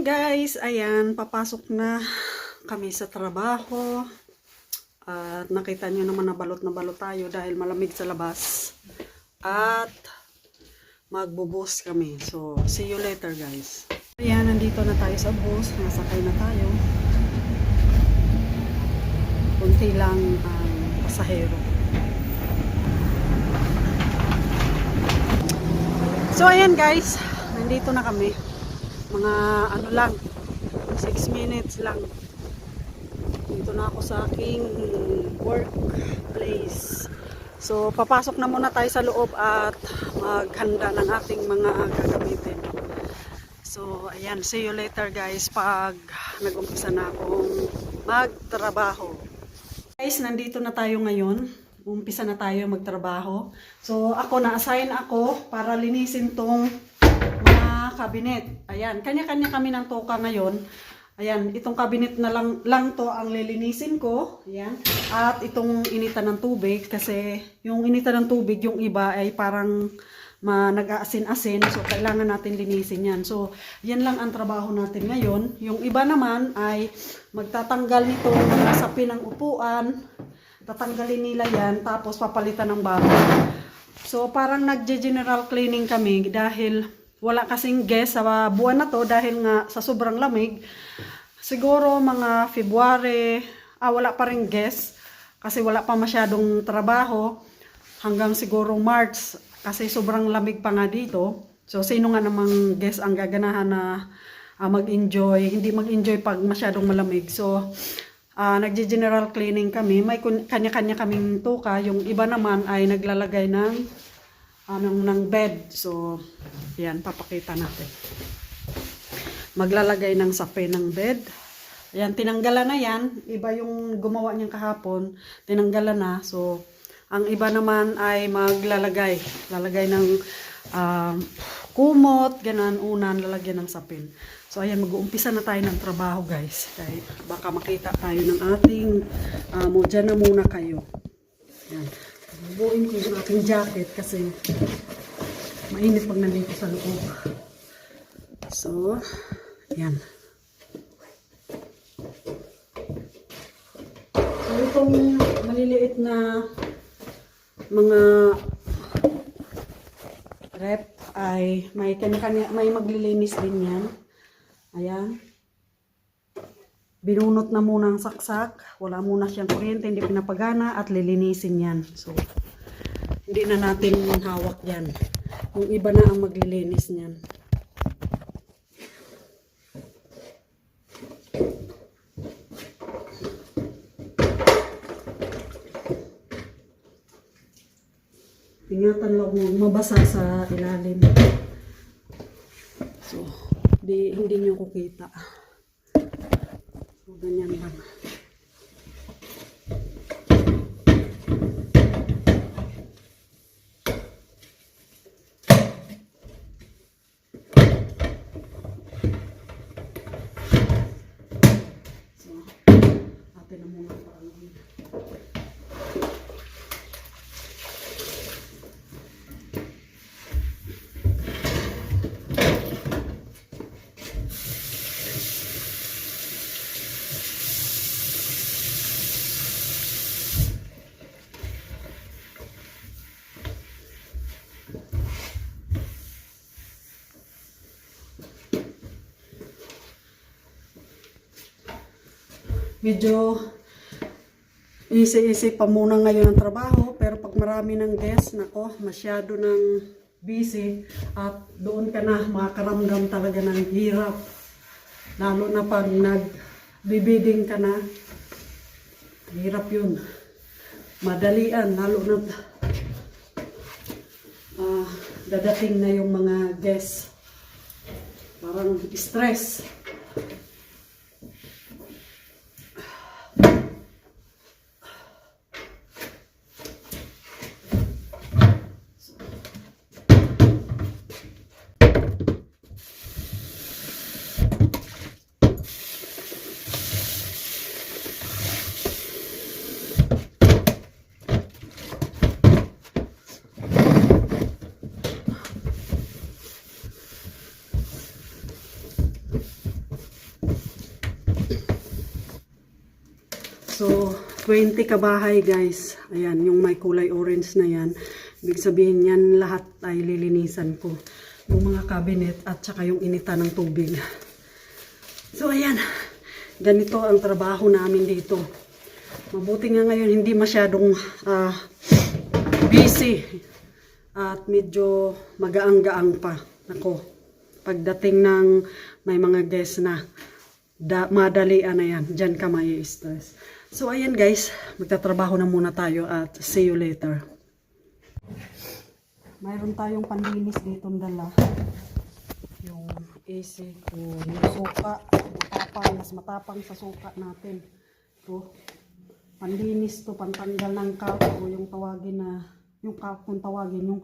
Guys, ayan, papasok na kami sa trabaho. At nakita nyo naman na balot tayo dahil malamig sa labas. At magbubus kami. So, see you later guys. Ayan, nandito na tayo sa bus. Nasakay na tayo. Kunti lang ang pasahero. So, ayan guys, nandito na kami. Mga ano lang, 6 minutes lang. Dito na ako sa aking workplace. So, papasok na muna tayo sa loob at maghanda ng ating mga gagamitin. So, ayan, see you later guys pag nag-umpisa na akong magtrabaho. Guys, nandito na tayo ngayon. Umpisa na tayo magtrabaho. So, ako na-assign ako para linisin tong cabinet. Ayan, kanya-kanya kami ng toka ngayon. Ayan, itong cabinet na lang to ang lilinisin ko. Ayan. At itong initan ng tubig kasi yung initan ng tubig, yung iba ay parang nag-aasin-asin. So, kailangan natin linisin yan. So, yan lang ang trabaho natin ngayon. Yung iba naman ay magtatanggal nitong mga sapin ng upuan. Tatanggalin nila yan, tapos papalitan ng bago. So, parang nag-general cleaning kami dahil wala kasing guest sa buwan na to dahil nga sa sobrang lamig. Siguro mga February, wala pa rin guest kasi wala pa masyadong trabaho. Hanggang siguro March kasi sobrang lamig pa nga dito. So sino nga namang guest ang gaganahan na mag-enjoy, hindi mag-enjoy pag masyadong malamig. So nagge-general cleaning kami. May kanya-kanya kaming tuka. Yung iba naman ay naglalagay ng bed. So, yan, papakita natin. Maglalagay ng sape ng bed. Ayan, tinanggalan na yan. Iba yung gumawa niyang kahapon. Tinanggalan na. So, ang iba naman ay maglalagay. Lalagay ng kumot, ganan, unan, lalagyan ng sapin. So, ayan, mag-uumpisa na tayo ng trabaho, guys. Dahil baka makita tayo ng ating dyan na muna kayo. Ayan. Buuin ko yung aking jacket kasi mainit pag nandito sa loob. So, yan. So, itong maliliit na mga rep ay may kanya-kanya, may maglilinis din yan. Ayan. Binunot na muna ang saksak. Wala muna siyang kuryente, hindi pinapagana at lilinisin yan. So, hindi na natin hawak yan. Yung iba na ang maglilinis niyan. Ingatan lang kung mabasa sa ilalim. So, hindi nyo kukita. So, ganyan lang. So, atin na muna parang medyo easy pa muna ngayon ang trabaho, pero pag marami ng guests, nako, masyado ng busy at doon ka na makakaramdam talaga ng hirap. Lalo na pag nagbibiding ka na, hirap yun. Madalian, lalo na dadating na yung mga guests. Parang stress. So, 20 kabahay guys. Ayan, yung may kulay orange na yan. Ibig sabihin yan, lahat ay lilinisan ko. Yung mga cabinet at saka yung initan ng tubig. So, ayan. Ganito ang trabaho namin dito. Mabuti nga ngayon, hindi masyadong busy. At medyo magaang-gaang pa. Nako, pagdating ng may mga guests na, madalian na yan. Diyan ka may stress. So, ayan guys, magtatrabaho na muna tayo at see you later. Mayroon tayong panlinis dito dala. Yung AC ko, yung suka, matapang, mas matapang sa suka natin. Ito, panlinis to, pantanggal ng cap, o yung tawagin na, yung cap kung tawagin, yung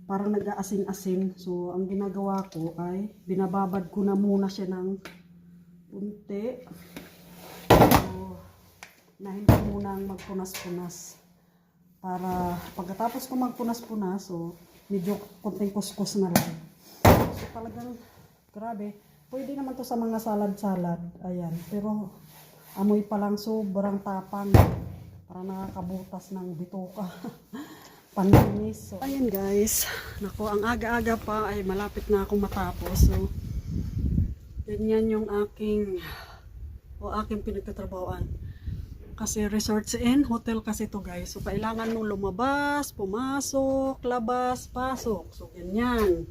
parang nag-aasin-asin. So, ang ginagawa ko ay, binababad ko na muna siya ng unti. So, nahin ko munang magpunas-punas. Para pagkatapos ko magpunas-punas, so medyo konting kuskus na lang. So talagang grabe. Pwede naman to sa mga salad-salad. Ayan. Pero amoy pa lang sobrang tapang. Para nakakabutas ng bituka. Panlinis. So, ayan guys. Naku, ang aga-aga pa ay malapit na akong matapos. So, ganyan yung aking pinagtatrabahoan. Kasi resorts in hotel kasi to guys. So, kailangan mong lumabas, pumasok, labas, pasok. So, ganyan.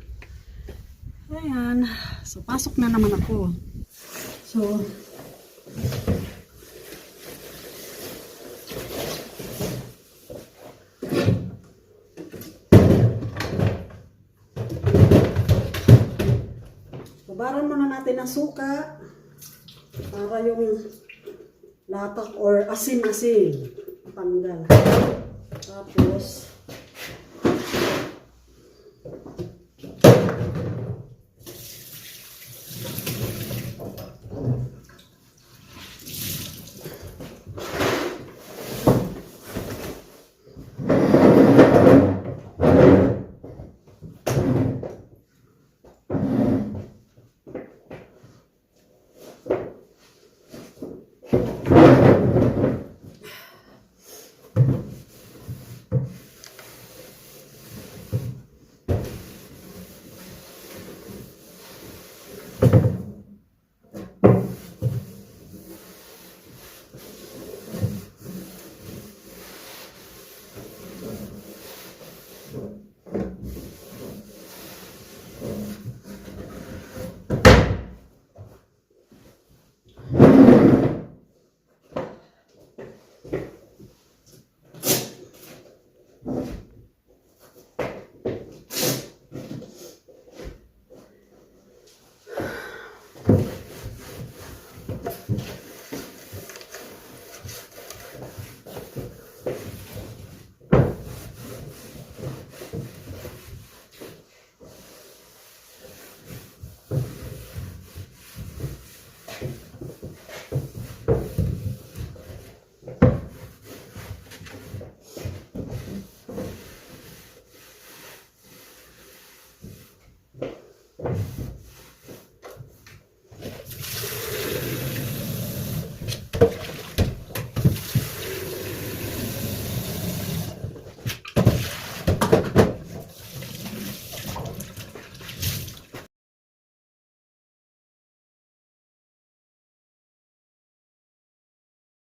Ayan. So, pasok na naman ako. So, babaran muna natin ang suka para yung latak or asin-asin tanggal. Tapos